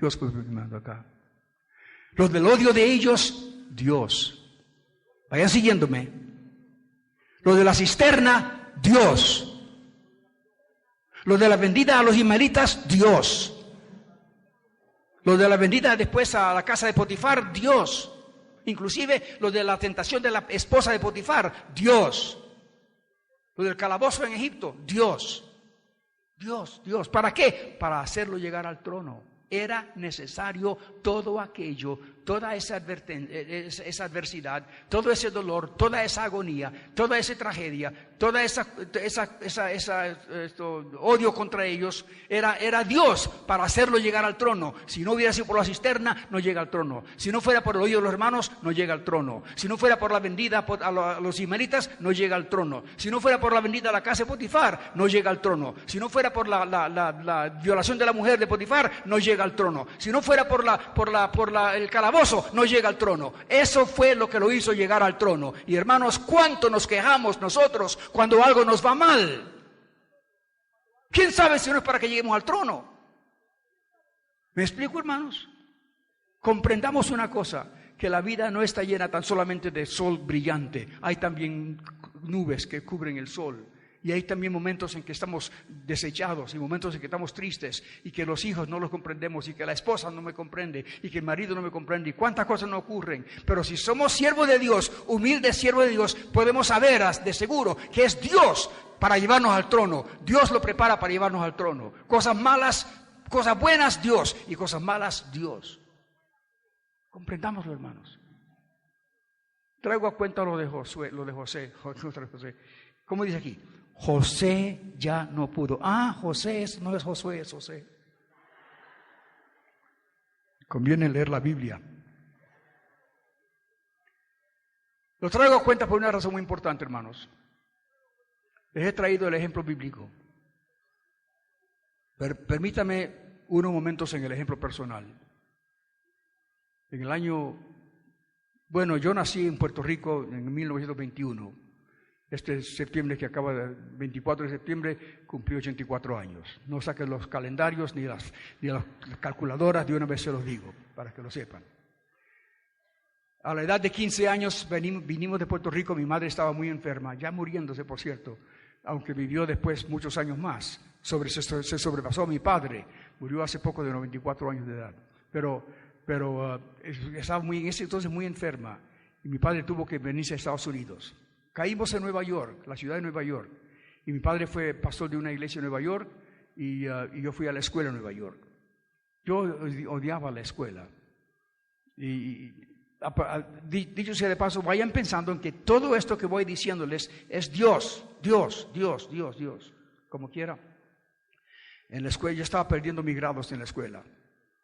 Dios gobernando acá. Los del odio de ellos, Dios. Vayan siguiéndome. Los de la cisterna, Dios. Los de la vendida a los ismaelitas, Dios. Los de la vendida después a la casa de Potifar, Dios. Inclusive los de la tentación de la esposa de Potifar, Dios. Los del calabozo en Egipto, Dios. Dios, Dios. ¿Para qué? Para hacerlo llegar al trono. Era necesario todo aquello, toda esa adversidad, todo ese dolor, toda esa agonía, toda esa tragedia, toda esa odio contra ellos. Era Dios para hacerlo llegar al trono. Si no hubiera sido por la cisterna, no llega al trono. Si no fuera por el odio de los hermanos, no llega al trono. Si no fuera por la vendida a los ismaelitas, no llega al trono. Si no fuera por la vendida a la casa de Potifar, no llega al trono. Si no fuera por la violación de la mujer de Potifar, no llega al trono. Si no fuera por el calabozo, no llega al trono. Eso fue lo que lo hizo llegar al trono. Y hermanos, ¿cuánto nos quejamos nosotros cuando algo nos va mal? ¿Quién sabe si no es para que lleguemos al trono? ¿Me explico, hermanos? Comprendamos una cosa, que la vida no está llena tan solamente de sol brillante. Hay también nubes que cubren el sol. Y hay también momentos en que estamos desechados y momentos en que estamos tristes y que los hijos no los comprendemos y que la esposa no me comprende y que el marido no me comprende y cuántas cosas no ocurren. Pero si somos siervos de Dios, humildes siervos de Dios, podemos saber de seguro que es Dios para llevarnos al trono. Dios lo prepara para llevarnos al trono. Cosas malas, cosas buenas, Dios, y cosas malas, Dios. Comprendámoslo, hermanos. Traigo a cuenta lo de José. ¿Cómo dice aquí? José ya no pudo. José no es Josué, es José. Conviene leer la Biblia. Lo traigo a cuenta por una razón muy importante, hermanos. Les he traído el ejemplo bíblico. Permítame unos momentos en el ejemplo personal. En el año... yo nací en Puerto Rico en 1921. Este septiembre que acaba, 24 de septiembre, cumplí 84 años. No saquen los calendarios ni las calculadoras, de una vez se los digo, para que lo sepan. A la edad de 15 años vinimos de Puerto Rico, mi madre estaba muy enferma, ya muriéndose, por cierto, aunque vivió después muchos años más. Se sobrepasó a mi padre, murió hace poco de 94 años de edad. Pero estaba en ese entonces muy enferma y mi padre tuvo que venirse a Estados Unidos. Caímos en Nueva York, la ciudad de Nueva York, y mi padre fue pastor de una iglesia en Nueva York y yo fui a la escuela en Nueva York. Yo odiaba la escuela. Dicho sea de paso, vayan pensando en que todo esto que voy diciéndoles es Dios, como quiera. En la escuela yo estaba perdiendo mis grados en la escuela.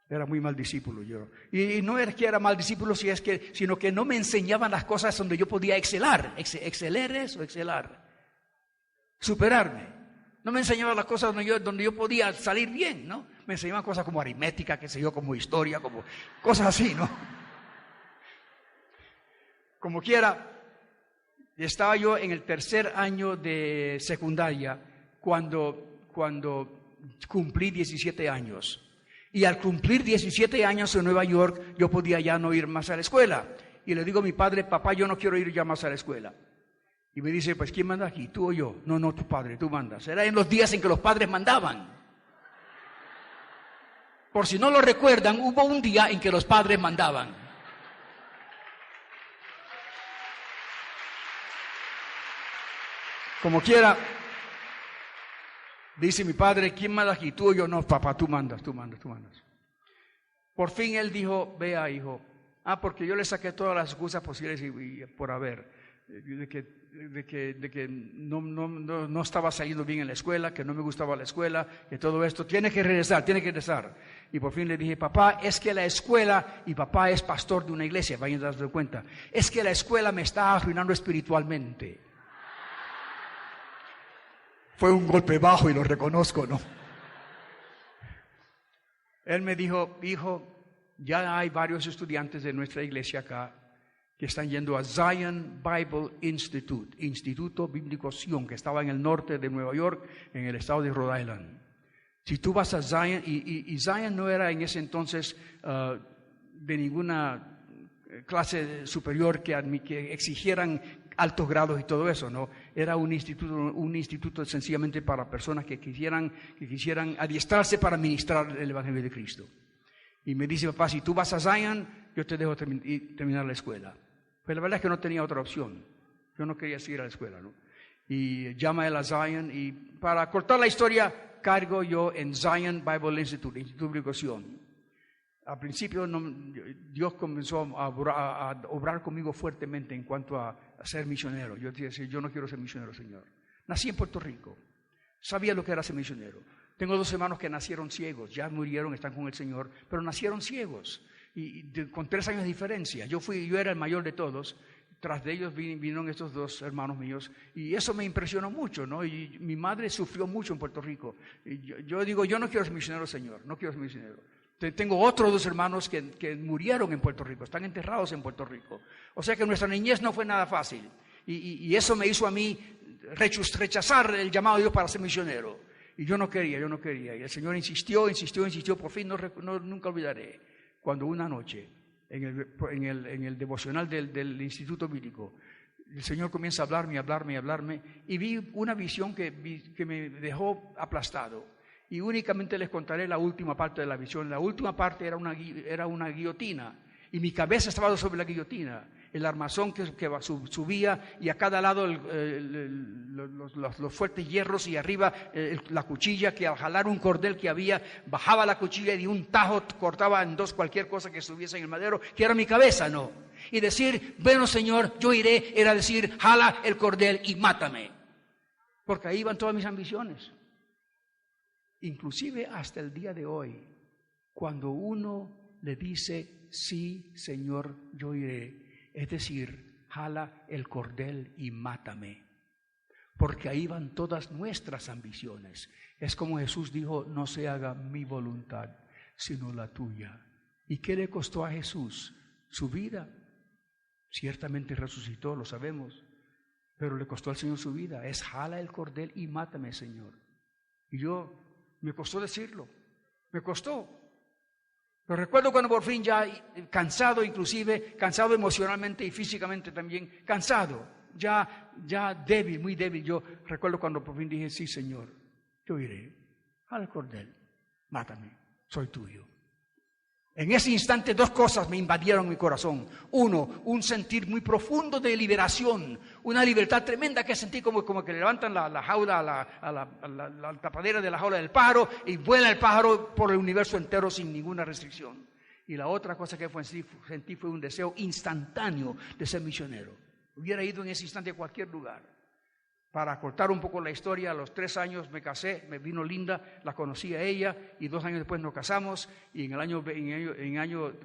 Era muy mal discípulo yo. Y no era que era mal discípulo, sino que no me enseñaban las cosas donde yo podía excelar. Excelar. Superarme. No me enseñaban las cosas donde yo podía salir bien, ¿no? Me enseñaban cosas como aritmética, como historia, como cosas así, ¿no? Como quiera, estaba yo en el tercer año de secundaria cuando cumplí 17 años. Y al cumplir 17 años en Nueva York, yo podía ya no ir más a la escuela. Y le digo a mi padre, papá, yo no quiero ir ya más a la escuela. Y me dice, pues, ¿quién manda aquí? ¿Tú o yo? No, tu padre, tú mandas. Era en los días en que los padres mandaban. Por si no lo recuerdan, hubo un día en que los padres mandaban. Como quiera, dice mi padre, ¿quién manda aquí? ¿Tú o yo? No, papá, tú mandas. Por fin él dijo, vea, hijo. Porque yo le saqué todas las excusas posibles y por haber. De que no estaba saliendo bien en la escuela, que no me gustaba la escuela, que todo esto, tiene que regresar. Y por fin le dije, papá, es que la escuela, y papá es pastor de una iglesia, vayan a darse cuenta, es que la escuela me está arruinando espiritualmente. Fue un golpe bajo y lo reconozco, ¿no? Él me dijo, hijo, ya hay varios estudiantes de nuestra iglesia acá que están yendo a Zion Bible Institute, Instituto Bíblico Sion, que estaba en el norte de Nueva York, en el estado de Rhode Island. Si tú vas a Zion, y Zion no era en ese entonces de ninguna clase superior que exigieran altos grados y todo eso, ¿no? Era un instituto sencillamente para personas que quisieran adiestrarse para ministrar el Evangelio de Cristo. Y me dice, papá, si tú vas a Zion, yo te dejo terminar la escuela. Pero la verdad es que no tenía otra opción. Yo no quería seguir a la escuela, ¿no? Y llama a él a Zion, y para cortar la historia, cargo yo en Zion Bible Institute, Instituto Bíblico Sion. Al principio Dios comenzó a obrar conmigo fuertemente en cuanto a ser misionero. Yo decía, yo no quiero ser misionero, Señor. Nací en Puerto Rico, sabía lo que era ser misionero. Tengo 2 hermanos que nacieron ciegos, ya murieron, están con el Señor, pero nacieron ciegos con 3 años de diferencia. Yo era el mayor de todos. Tras de ellos vinieron estos 2 hermanos míos, y eso me impresionó mucho, ¿no? Y mi madre sufrió mucho en Puerto Rico. Y yo digo, yo no quiero ser misionero, Señor, no quiero ser misionero. Tengo otros 2 hermanos que murieron en Puerto Rico, están enterrados en Puerto Rico. O sea que nuestra niñez no fue nada fácil, y eso me hizo a mí rechazar el llamado de Dios para ser misionero. Y yo no quería, y el Señor insistió, por fin nunca olvidaré, cuando una noche, en el devocional del Instituto Bíblico, el Señor comienza a hablarme, y vi una visión que me dejó aplastado. Y únicamente les contaré la última parte de la visión. La última parte era una guillotina, y mi cabeza estaba sobre la guillotina, el armazón que subía, y a cada lado los fuertes hierros, y arriba la cuchilla, que al jalar un cordel que había, bajaba la cuchilla y de un tajo cortaba en 2 cualquier cosa que estuviese en el madero, que era mi cabeza, ¿no? Y decir, bueno, Señor, yo iré, era decir, jala el cordel y mátame. Porque ahí iban todas mis ambiciones. Inclusive hasta el día de hoy, cuando uno le dice, sí, Señor, yo iré, es decir, jala el cordel y mátame, porque ahí van todas nuestras ambiciones. Es como Jesús dijo, no se haga mi voluntad, sino la tuya. ¿Y qué le costó a Jesús? Su vida. Ciertamente resucitó, lo sabemos, pero le costó al Señor su vida. Es jala el cordel y mátame, Señor. Y me costó decirlo, me costó. Pero recuerdo cuando por fin ya cansado, inclusive cansado emocionalmente y físicamente también, cansado, ya débil, muy débil. Yo recuerdo cuando por fin dije, sí, Señor, yo iré al cordel, mátame, soy tuyo. En ese instante 2 cosas me invadieron mi corazón. 1, un sentir muy profundo de liberación, una libertad tremenda que sentí, como que le levantan la jaula, la tapadera de la jaula del pájaro, y vuela el pájaro por el universo entero sin ninguna restricción. Y la otra cosa que sentí fue un deseo instantáneo de ser misionero. Hubiera ido en ese instante a cualquier lugar. Para cortar un poco la historia, a los 3 años me casé, me vino Linda, la conocí a ella, y 2 años después nos casamos, y en el año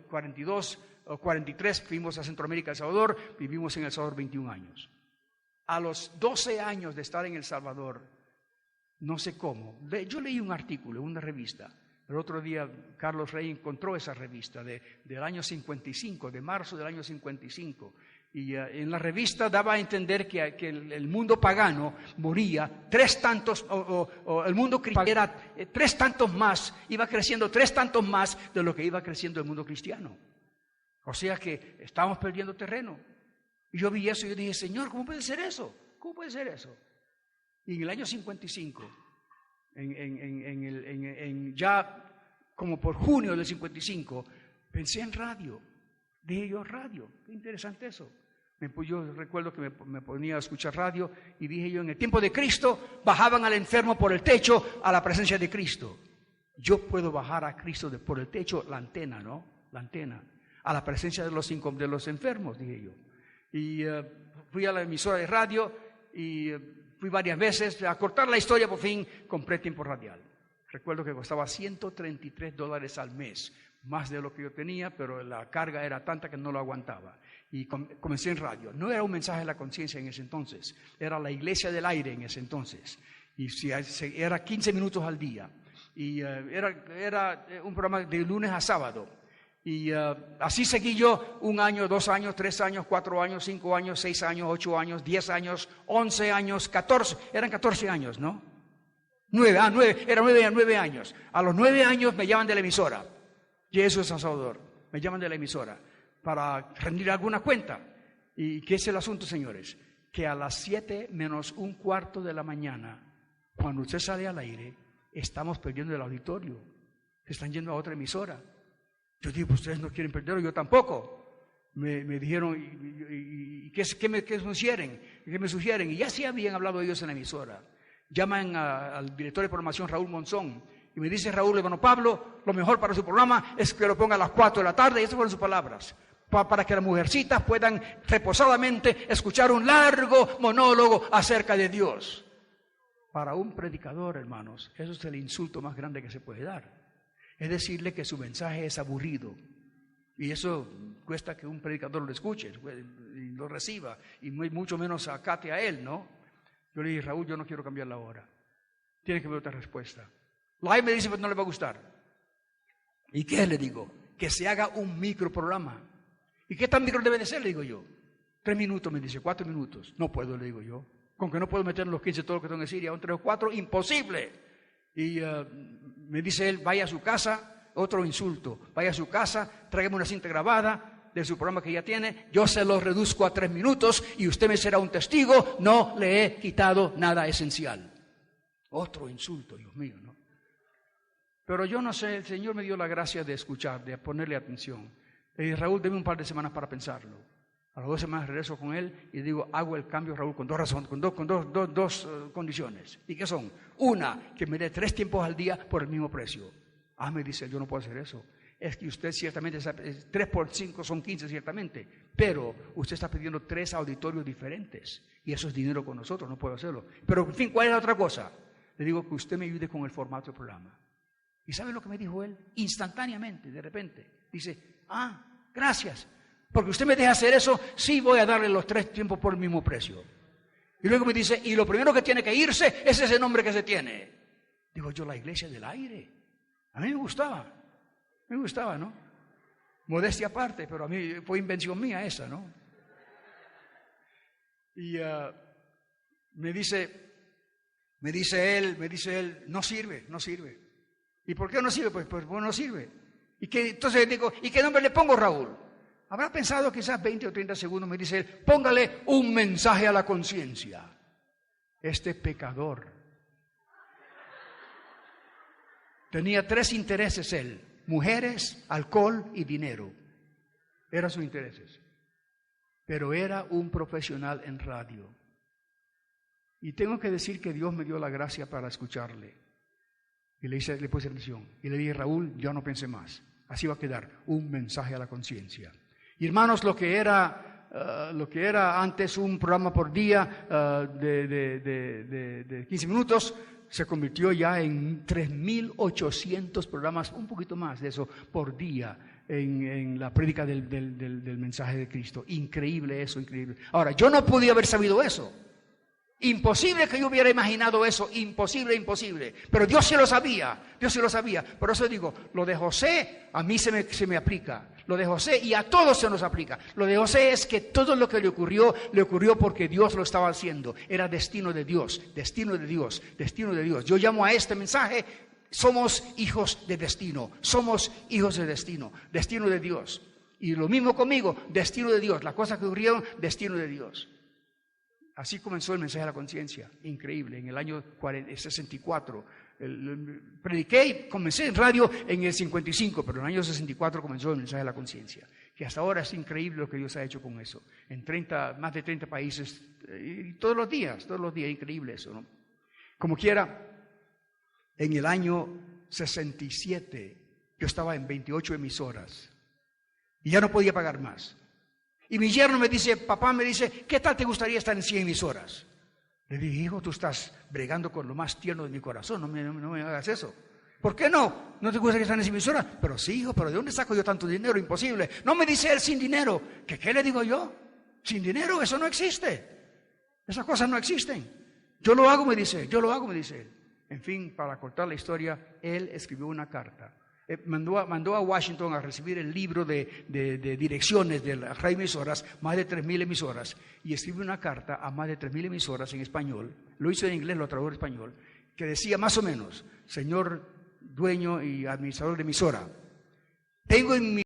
42 o 43 fuimos a Centroamérica, El Salvador, vivimos en El Salvador 21 años. A los 12 años de estar en El Salvador, no sé cómo, yo leí un artículo, una revista. El otro día Carlos Rey encontró esa revista del año 55, de marzo del año 55. Y en la revista daba a entender que el mundo pagano moría 3 tantos, o el mundo cristiano era 3 tantos más, iba creciendo 3 tantos más de lo que iba creciendo el mundo cristiano. O sea que estábamos perdiendo terreno. Y yo vi eso y yo dije, Señor, ¿cómo puede ser eso? ¿Cómo puede ser eso? Y en el año 55, ya como por junio del 55, pensé en radio. Dije yo, radio, qué interesante eso. Yo recuerdo que me ponía a escuchar radio, y dije yo, en el tiempo de Cristo bajaban al enfermo por el techo a la presencia de Cristo. Yo puedo bajar a Cristo por el techo, la antena, ¿no? La antena, a la presencia de los enfermos, dije yo. Y fui a la emisora de radio, y fui varias veces. A cortar la historia, por fin compré tiempo radial. Recuerdo que costaba $133 al mes, más de lo que yo tenía, pero la carga era tanta que no lo aguantaba. Y comencé en radio. No era un mensaje de la conciencia en ese entonces, era la iglesia del aire en ese entonces. Y era 15 minutos al día. Y era un programa de lunes a sábado. Y así seguí yo 1 año, 2 años, 3 años, 4 años, 5 años, 6 años, 8 años, 10 años, 11 años, 14. Eran 14 años, ¿no? Era 9 años. A los 9 años me llaman de la emisora. Jesús San Salvador. Me llaman de la emisora para rendir alguna cuenta. ¿Y qué es el asunto, señores? Que a las 7 menos un cuarto de la mañana, cuando usted sale al aire, estamos perdiendo el auditorio. Se están yendo a otra emisora. Yo digo, ustedes no quieren perderlo, yo tampoco. Me dijeron, ¿y qué me sugieren? Y ya sí habían hablado ellos en la emisora. Llaman al director de programación, Raúl Monzón, y me dice Raúl, hermano Pablo, lo mejor para su programa es que lo ponga a las 4 de la tarde, y esas fueron sus palabras, para que las mujercitas puedan reposadamente escuchar un largo monólogo acerca de Dios. Para un predicador, hermanos, eso es el insulto más grande que se puede dar. Es decirle que su mensaje es aburrido. Y eso cuesta que un predicador lo escuche y lo reciba, y mucho menos acate a él, ¿no? Yo le dije, Raúl, yo no quiero cambiar la hora. Tiene que haber otra respuesta. Lai me dice, pues no le va a gustar. ¿Y qué le digo? Que se haga un microprograma. ¿Y qué tan micro debe de ser? Le digo yo. 3 minutos, me dice, 4 minutos. No puedo, le digo yo. Con que no puedo meter en los 15 todo lo que tengo que decir, y a un 3 o 4, imposible. Y me dice él, vaya a su casa, otro insulto. Vaya a su casa, tráigame una cinta grabada de su programa que ya tiene, yo se lo reduzco a 3 minutos y usted me será un testigo, no le he quitado nada esencial. Otro insulto, Dios mío, ¿no? Pero yo no sé, el Señor me dio la gracia de escuchar, de ponerle atención. Le dije, Raúl, deme un par de semanas para pensarlo. A las 2 semanas regreso con él y digo, hago el cambio, Raúl, con 2 razones, con dos condiciones. ¿Y qué son? Una, que me dé 3 tiempos al día por el mismo precio. Me dice, yo no puedo hacer eso. Es que usted ciertamente, 3 por 5 son 15 ciertamente, pero usted está pidiendo 3 auditorios diferentes y eso es dinero con nosotros, no puedo hacerlo. Pero en fin, ¿cuál es la otra cosa? Le digo que usted me ayude con el formato del programa. ¿Y sabe lo que me dijo él? Instantáneamente, de repente. Dice, gracias, porque usted me deja hacer eso, sí voy a darle los 3 tiempos por el mismo precio. Y luego me dice, y lo primero que tiene que irse es ese nombre que se tiene. Digo yo, la iglesia del aire. A mí me gustaba. Me gustaba, ¿no? Modestia aparte, pero a mí fue invención mía esa, ¿no? Y me dice él, no sirve. ¿Y por qué no sirve? Pues no sirve. Entonces digo, ¿y qué nombre le pongo, Raúl? Habrá pensado quizás 20 o 30 segundos, me dice él, póngale un mensaje a la conciencia. Este pecador tenía 3 intereses él. Mujeres, alcohol y dinero. Eran sus intereses. Pero era un profesional en radio. Y tengo que decir que Dios me dio la gracia para escucharle. Y le puse atención. Y le dije, Raúl, yo no pensé más. Así va a quedar, un mensaje a la conciencia. Y hermanos, lo que era antes un programa por día de 15 minutos, se convirtió ya en 3.800 programas, un poquito más de eso, por día en la prédica del mensaje de Cristo. Increíble eso, increíble. Ahora, yo no podía haber sabido eso. Imposible que yo hubiera imaginado eso, imposible. Pero Dios sí lo sabía. Por eso digo, lo de José a mí se me aplica. Lo de José y a todos se nos aplica. Lo de José es que todo lo que le ocurrió porque Dios lo estaba haciendo. Era destino de Dios. Yo llamo a este mensaje, somos hijos de destino. Destino de Dios. Y lo mismo conmigo, destino de Dios. Las cosas que ocurrieron, destino de Dios. Así comenzó el mensaje a la conciencia, increíble, en el año 64. Prediqué y comencé en radio en el 55, pero en el año 64 comenzó el mensaje a la conciencia. Que hasta ahora es increíble lo que Dios ha hecho con eso. En más de 30 países, y todos los días, increíble eso, ¿no? Como quiera, en el año 67 yo estaba en 28 emisoras y ya no podía pagar más. Y mi yerno me dice, papá me dice, ¿qué tal te gustaría estar en 100 emisoras? Le dije, hijo, tú estás bregando con lo más tierno de mi corazón, no me hagas eso. ¿Por qué no? ¿No te gustaría estar en 100 emisoras? Pero sí, hijo, pero ¿de dónde saco yo tanto dinero? Imposible. No me dice él sin dinero. ¿Qué le digo yo? Sin dinero, eso no existe. Esas cosas no existen. Yo lo hago, me dice él. En fin, para cortar la historia, él escribió una carta. Mandó a Washington a recibir el libro de direcciones de las radioemisoras, más de 3.000 emisoras, y escribió una carta a más de 3.000 emisoras en español. Lo hizo en inglés, lo tradujo en español, que decía más o menos: señor dueño y administrador de emisora, tengo en mi